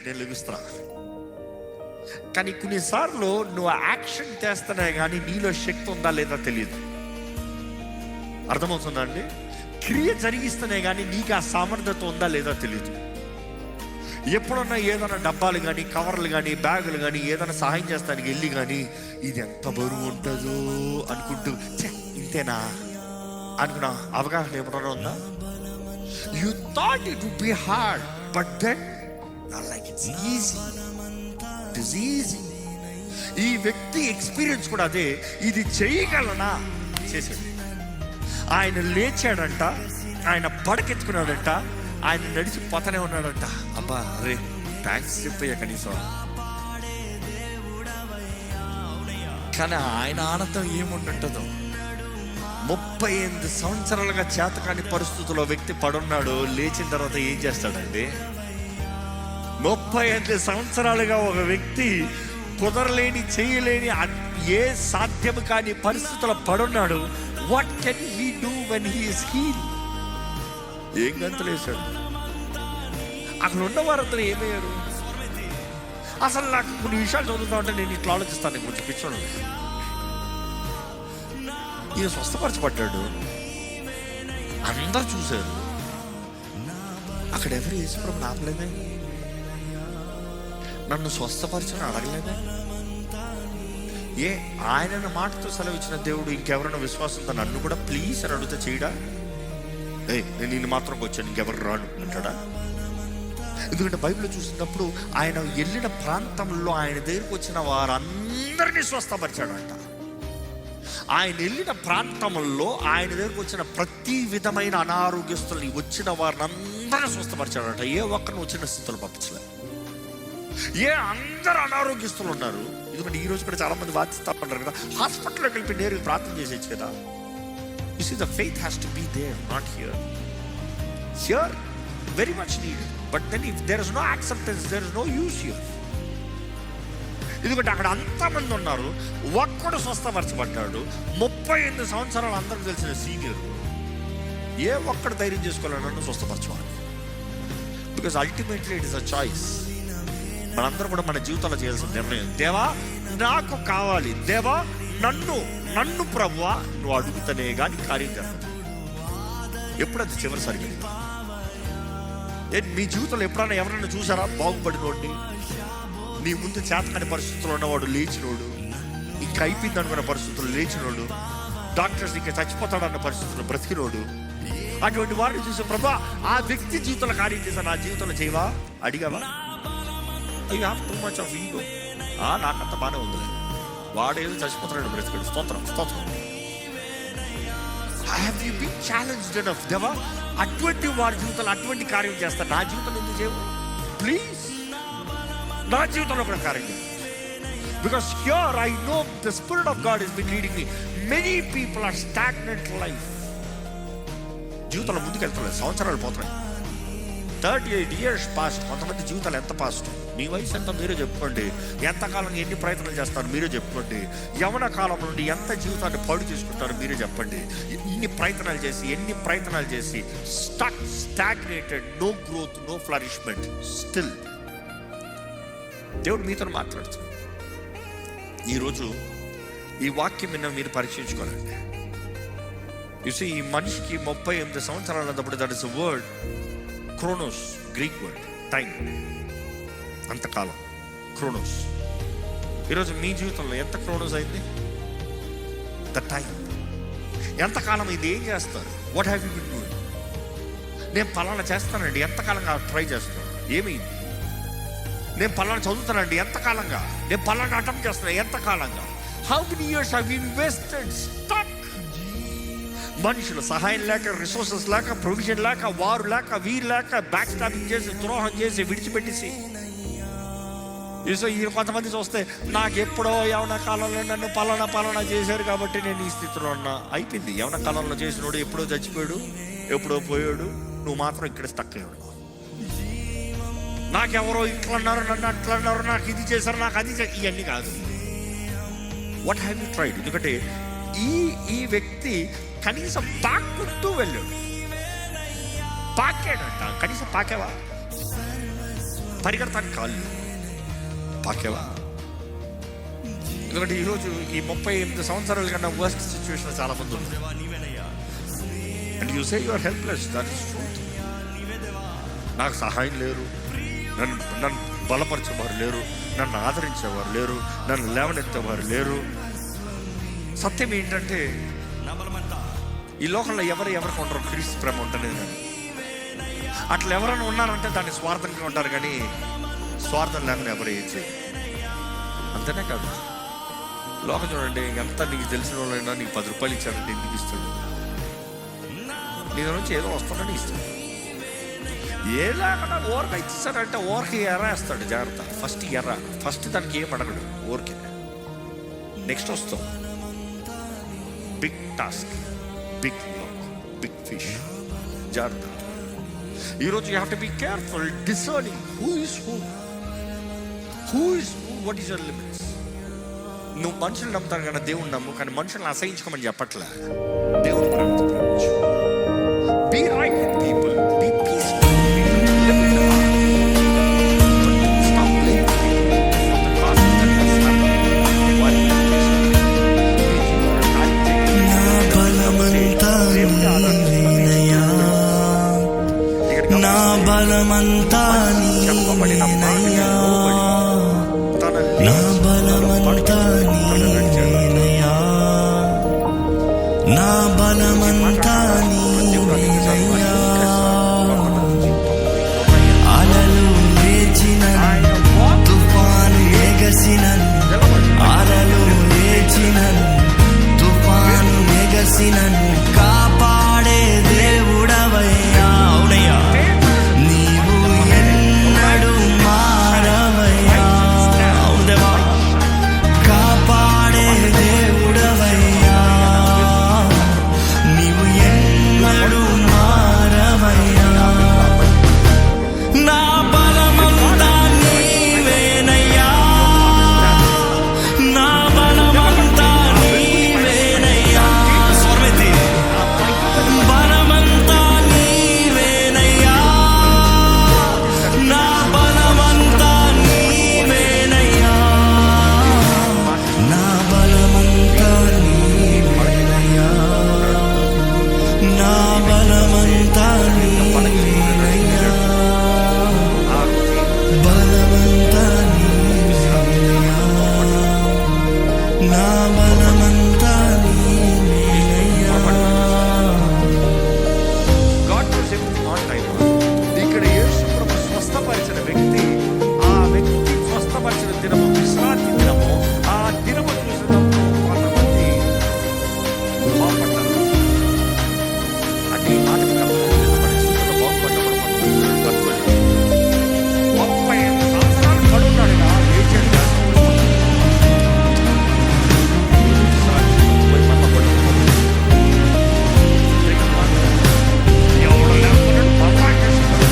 నేను లెగుస్తున్నా. కానీ కొన్నిసార్లు నువ్వు యాక్షన్ చేస్తున్నా కానీ నీలో శక్తి ఉందా లేదా తెలియదు. అర్థమవుతుందా అండి? క్రియ జరిగిస్తేనే కానీ నీకు ఆ సామర్థ్యత ఉందా లేదా తెలియదు. ఎప్పుడన్నా ఏదైనా డబ్బాలు కానీ కవర్లు కానీ బ్యాగులు కానీ ఏదైనా సహాయం చేస్తానికి వెళ్ళి కానీ ఇది ఎంత బరువు ఉంటుందో అనుకుంటూ ఇంతేనా అనుకున్నా అవగాహన ఏమన్నా ఉందా? You thought it would be hard but then like it's easy. It is easy. ఈ వ్యక్తి ఎక్స్పీరియన్స్ కూడా అదే. ఇది చేయగలనా? చేసాడు. ఆయన లేచాడంట, ఆయన పడకెత్తుకున్నాడంట, ఆయన నడిచి పోతనే ఉన్నాడంట. అబ్బా రే థ్యాంక్స్ చెప్పయ్యా కనీసం. కానీ ఆయన ఆనందం ఏముంటుందో. 38 సంవత్సరాలుగా చేతకాని పరిస్థితుల్లో వ్యక్తి పడున్నాడు. లేచిన తర్వాత ఏం చేస్తాడండి? 38 సంవత్సరాలుగా ఒక వ్యక్తి కుదరలేని చేయలేని ఏ సాధ్యం కాని పరిస్థితుల్లో పడున్నాడు. What can he do when he is healed? ఏం గంతులేశాడు. అక్కడ ఉన్న వారందరూ ఏమయ్యారు? అసలు నాకు కొన్ని విషయాలు చదువుతా ఉంటే నేను ఇట్లా ఆలోచిస్తాను. కొంచెం పిచ్చోడు. ఈయన స్వస్థపరచబడ్డాడు, అందరూ చూశారు. అక్కడ ఎవరు యేసుప్రభుని ఆపలేదే, నన్ను స్వస్థపరచని అడగలేదే. ఆయన మాటతో సెలవు ఇచ్చిన దేవుడు ఇంకెవరైనా విశ్వాసంతో నన్ను కూడా ప్లీజ్ అని అడిగితే చేయడా? నేను నిన్ను మాత్రం వచ్చాను, ఇంకెవరు రాను అంటాడా? ఎందుకంటే బైబిల్లో చూసినప్పుడు ఆయన వెళ్ళిన ప్రాంతంలో ఆయన దగ్గరికి వచ్చిన వారందరినీ స్వస్థపరిచాడంట. ఆయన వెళ్ళిన ప్రాంతంలో ఆయన దగ్గరకు వచ్చిన ప్రతి విధమైన అనారోగ్యస్తుల్ని వచ్చిన వారిని అందరూ స్వస్థపరిచాడంట. ఏ ఒక్కరిని వచ్చిన స్థితులు పంపించలేదు. అందరూ అనారోగ్యస్తులు ఉన్నారు. ఎందుకంటే ఈ రోజు కూడా చాలా మంది బాధిస్తా ఉంటారు కదా. హాస్పిటల్లోకి వెళ్ళి నేరుగా ప్రార్థన చేసేచ్చు కదా. You see, the faith has to be there, not here. Here, very much needed. But then if there is no acceptance, there is no use here. ఎందుకంటే అక్కడ అంతమంది ఉన్నారు, ఒక్కడు స్వస్థపరచబడ్డాడు. 38 సంవత్సరాలు అందరికి తెలిసిన సీనియర్. ఏ ఒక్కడు ధైర్యం చేసుకోవాలని నన్ను స్వస్థపరచాలి. Because ultimately it is a choice. మనందరూ కూడా మన జీవితంలో చేయాల్సిన నిర్ణయం. దేవా నాకు కావాలి, దేవా నన్ను ప్రభువా నువ్వు అడుగుతానే కానీ కార్యం జరగదు. ఎప్పుడది చివరిసరిగా మీ జీవితంలో ఎప్పుడైనా ఎవరైనా చూసారా బాగుపడినోడిని? నీ ముందు చేతకాని పరిస్థితుల్లో ఉన్నవాడు లేచినోడు, ఇంకా అయిపోయింది అనుకున్న పరిస్థితుల్లో లేచినోడు, డాక్టర్స్ ఇంకా చచ్చిపోతాడన్న పరిస్థితుల్లో బ్రతికినోడు, అటువంటి వాడిని చూసే ప్రభా ఆ వ్యక్తి జీవితంలో కార్యం చేశా, నా జీవితంలో చేయవా అడిగావా? You have too much of ego. నాకంత బాగానే ఉంది, వాడేదో చచ్చిపోతున్నాడు బ్రతికాడు. స్తోత్రం స్తోత్రం. Have you been challenged enough? దేవా అటువంటి వారి జీవితంలో అటువంటి కార్యం చేస్తారు, నా జీవితంలో ఎందుకు చేయవు? ప్లీజ్ నా జీవితంలో కూడా కార్యం చేయండి. Because here I know the spirit of God has been leading me. Many people are stagnant life. జీవితంలో ముందుకు వెళ్తున్నాయి, సంవత్సరాలు పోతున్నాయి. 38 years పాస్ట్. కొంతమంది జీవితాలు ఎంత పాస్ట్? మీ వయసు ఎంత మీరే చెప్పుకోండి. ఎంతకాలం ఎన్ని ప్రయత్నాలు చేస్తారు మీరే చెప్పుకోండి. యవన కాలం నుండి ఎంత జీవితాన్ని పాడు చేసుకుంటారు మీరే చెప్పండి. ఎన్ని ప్రయత్నాలు చేసి stagnated, no growth, no flourishment. Still దేవుడు మీతో మాట్లాడుతుంది. ఈరోజు ఈ వాక్యం మీద మీరు పరీక్షించుకోవాలండి. చూసి ఈ మనిషికి 38 సంవత్సరాలు అన్నప్పుడు that is word Kronos, Greek word time, అంతకాలం క్రోనోస్. ఈరోజు మీ జీవితంలో ఎంత క్రోనోస్ అయింది? The time. ఎంతకాలం ఇది ఏం చేస్తారు? What have you been doing? నేను పలానా చేస్తానండి, ఎంతకాలంగా ట్రై చేస్తాను, ఏమైంది? నేను పలానా చదువుతానండి, ఎంతకాలంగా? నేను పలానా అటెంప్ట్ చేస్తాను, ఎంతకాలంగా? How many years have you invested? Stuck. మనుషులు సహాయం లేక, రిసోర్సెస్ లేక, ప్రొవిజన్ లేక, వారు లేక, వీరు లేక, బ్యాక్ స్టాపింగ్ చేసి, ద్రోహం చేసి, విడిచిపెట్టేసి. ఈ కొంతమంది చూస్తే నాకు ఎప్పుడో యవన కాలంలో నన్ను పలానా చేశారు కాబట్టి నేను ఈ స్థితిలో ఉన్నా. అయిపోయింది. యవన కాలంలో చేసినోడు ఎప్పుడో చచ్చిపోయాడు, ఎప్పుడో పోయాడు. నువ్వు మాత్రం ఇక్కడ స్టక్ అయ్యాడు. నాకెవరో ఇట్లా అన్నారు, నన్ను అట్లా అన్నారు, నాకు ఇది చేశారు, నాకు అది చేశారు. ఇవన్నీ కాదు. What have you tried? ఎందుకంటే ఈ వ్యక్తి కనీసం పాక్కుంటూ వెళ్ళాడు. పాకాడంట. కనీసం పాకావా? పరిగెడతానికి కాళ్ళు పాకేవా? ఎందుకంటే ఈరోజు ఈ 38 సంవత్సరాల కన్నా వర్స్ట్ సిచ్యువేషన్ చాలా మంది ఉన్నారు. And you say you are helpless. That is truth. నాకు సహాయం లేరు, నన్ను బలపరిచేవారు లేరు, నన్ను ఆదరించేవారు లేరు, నన్ను లేవనెత్తేవారు లేరు. సత్యం ఏంటంటే ఈ లోకంలో ఎవరికి ఉండరు క్రీస్తు ప్రేమ ఉంటుంది. అట్లా ఎవరైనా ఉన్నారంటే దాన్ని స్వార్థంగా ఉంటారు, కానీ స్వార్థం లేకుండా ఎవరు ఏం చేయరు. అంతేనే కాదు, లోకం చూడండి, ఎంత నీకు తెలిసిన వాళ్ళైనా నీకు 10 రూపాయలు ఇచ్చారంటే ఎందుకు ఇస్తాడు? నీ నుంచి ఏదో వస్తుందని ఇస్తాడు. ఏ లేకుండా ఓరక ఇచ్చేసాడంటే ఓరకి ఎర్రేస్తాడు. జాగ్రత్త. ఫస్ట్ దానికి ఏం అడగడు, ఓరికే. నెక్స్ట్ వస్తాం big task, big luck, big fish. జాగ్రత్త. ఈరోజు you have to be careful discerning who is who, what is your limits. నువ్వు మనుషులు నమ్ముతాను కానీ దేవుని నమ్ము, కానీ మనుషులను అసహించుకోమని చెప్పట్లే. దేవుని ప్రేమతో ప్రేమించు. Be right with people, be peaceful with people, live in the heart. But stop blaming people for the causes that has happened. Why? నా బలమంతా నీవేనయ్యా, నా బలమంతా నీవేనయ్యా, నా బలమంతా నీవేనయ్యా. అలలు లేచినను, తుఫాను ఎగసినను, అలలు లేచినను, తుఫాను ఎగసినను, కాపాడే దేవుడవయ్యా. అవునయ్యా, నీవు ఎన్నడూ మారవయ్యా. అవుదేవా, కాపాడే దేవుడవయ్యా, నీవు ఎన్నడూ మారవయ్యా. నా బలమంతా నీవేనయ్యా, నా బలమంతా నీవేనయ్యా. స్వర్మెత్తి. బలమంతా నీవేనయ్యా, నా బలమంతా నీవేనయ్యా, నా బలమంతా నీవేనయ్యా, నా బలమంతా నీవేనయ్యా, బలమంతా నీవేనయ్యా, నా బలమంతా నీవేనయ్యా. God was able on time. ఇక్కడ యేసు ప్రభు స్వస్థపరిచిన వ్యక్తి, ఆ వ్యక్తి స్వస్థపరిచిన దినము విశ్రాంతి దినము. ఆ దినము చూసినప్పుడు కొంతమంది బాగుపడ్డారు. అంటే ఈ మాట బాగుపడ్డప్పుడు 35 సంవత్సరాలు పడున్నాడు లేచాడు. ఎవరు లేకున్నాడు, బాగా చేస్తున్నాడు.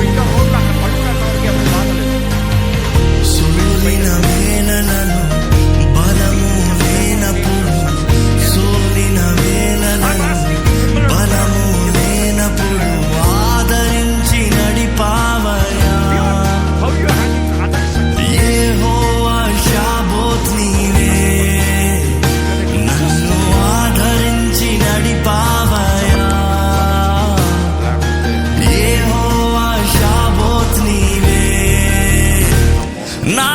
ఇంకా రోడ్లు అక్కడ పడుతున్నవారికి ఎవరు బాధలేదు. సోలిన వేళలలో బలము లేనప్పుడు, సోలిన వేళలలో బలము లేనప్పుడు ఆదరించి నడిపావయ్యా. How you handle others? యెహోవా షాబోత్ నీవే, నన్ను ఆదరించి నడిపావయ్యా. యెహోవా షాబోత్ నీవే, నా